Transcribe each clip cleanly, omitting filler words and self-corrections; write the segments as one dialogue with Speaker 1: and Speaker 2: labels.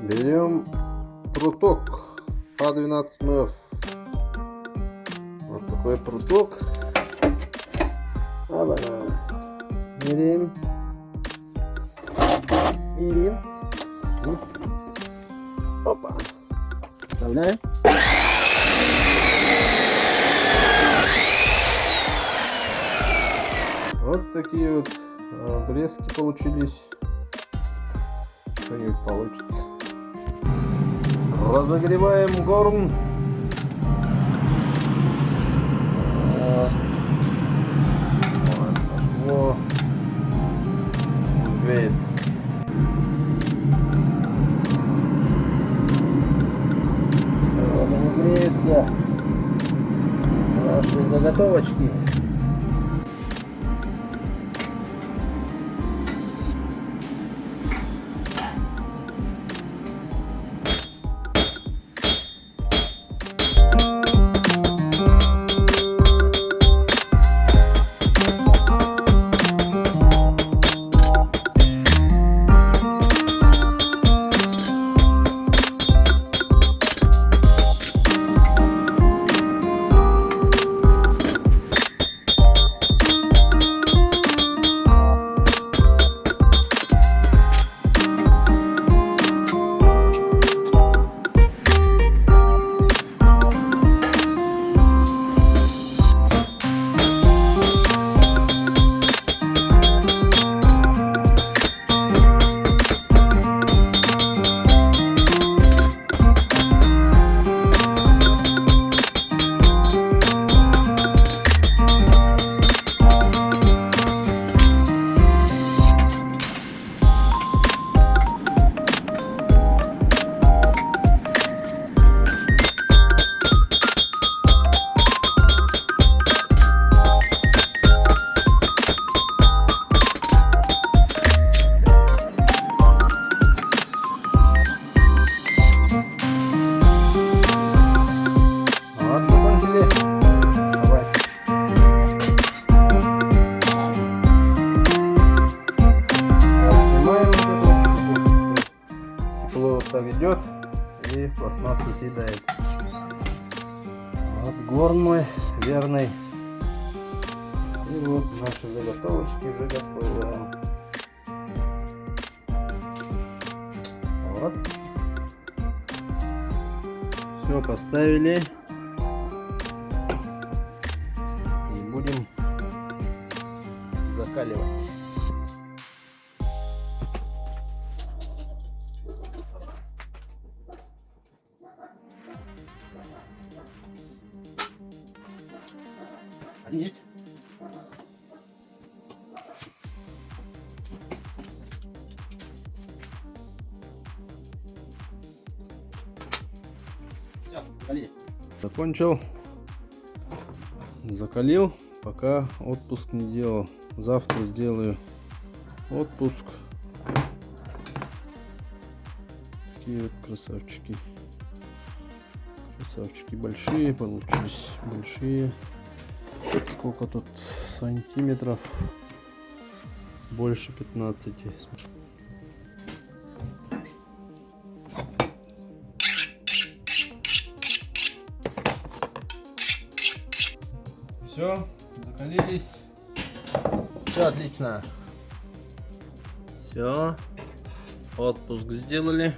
Speaker 1: Берем пруток А12 МФ. Вот такой пруток. Меряем. Опа. Вставляем. Вот такие вот обрезки получились. Что-нибудь получится. Разогреваем горн. Вот. Греется. Вот они греются. Наши заготовочки. Так идет и пластмассу съедает. Вот горн мой верный. И вот наши заготовочки уже готовы. Вот. Все поставили. И будем закаливать. Один есть. Все, закалили. Закончил. Закалил, пока отпуск не делал. Завтра сделаю отпуск. Такие вот красавчики. Красавчики большие получились. Большие. Сколько тут сантиметров? Больше 15. Все, закалились. Все отлично. Все, отпуск сделали.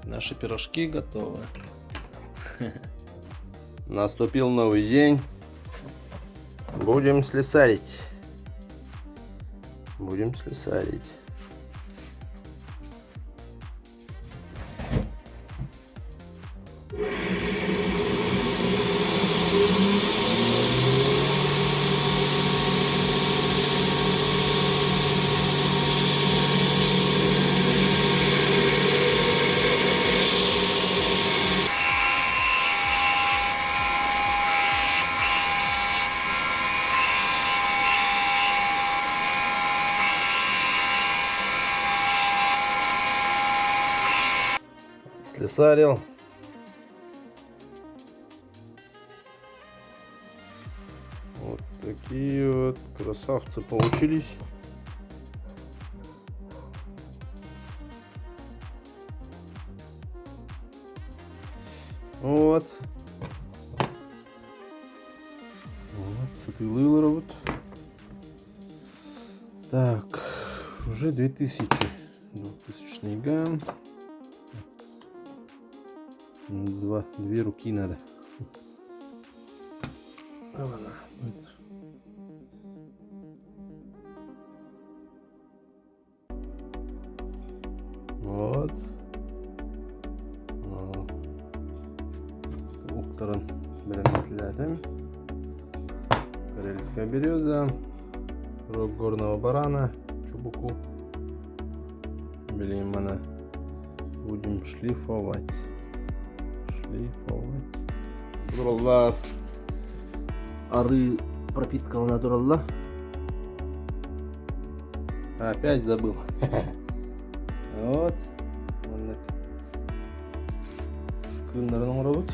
Speaker 1: Наши пирожки готовы. Наступил новый день. Будем слесарить. Будем слесарить. Слесарил. Вот такие вот красавцы получились. Вот. Вот, сатылы робот. Так, уже 2000 гам. Две руки надо. Вот. Уктарын белеметләдем. Карельская береза. Рог горного барана. Чубуку. Белим она. Будем шлифовать. Дураллар. Ары пропитка дуралла. Опять забыл. Вот. Кындарының робот.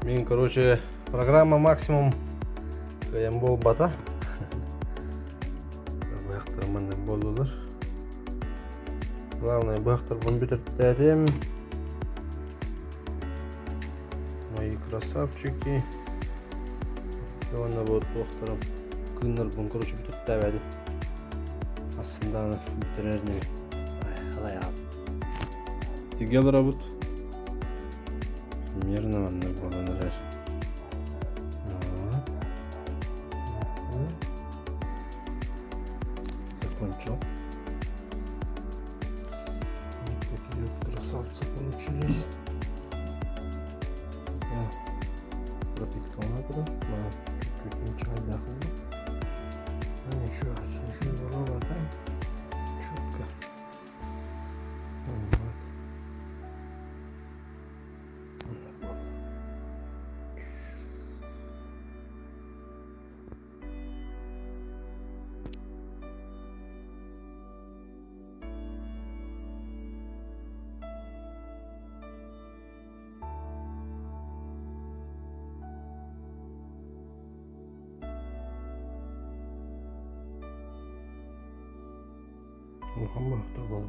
Speaker 1: Мен, короче, программа максимум каямбол бата. Бақтар маңдай болдылар. Главное, бақтар бұны бітірттәдім. Мои красавчики. Сегодня вот бақтарым. Кындар бұны, короче, бітірттәвәді. Aslında bitirirdim. Алай abi. Тигел робот. Мирно он благодаря. Вот. Закончил. Вот такие вот красавцы получились. Пропитка надо. Чуть-чуть ничего отдохнули. Ну ничего, ничего ровно там. Четко. Вот. Мухаммад Табал.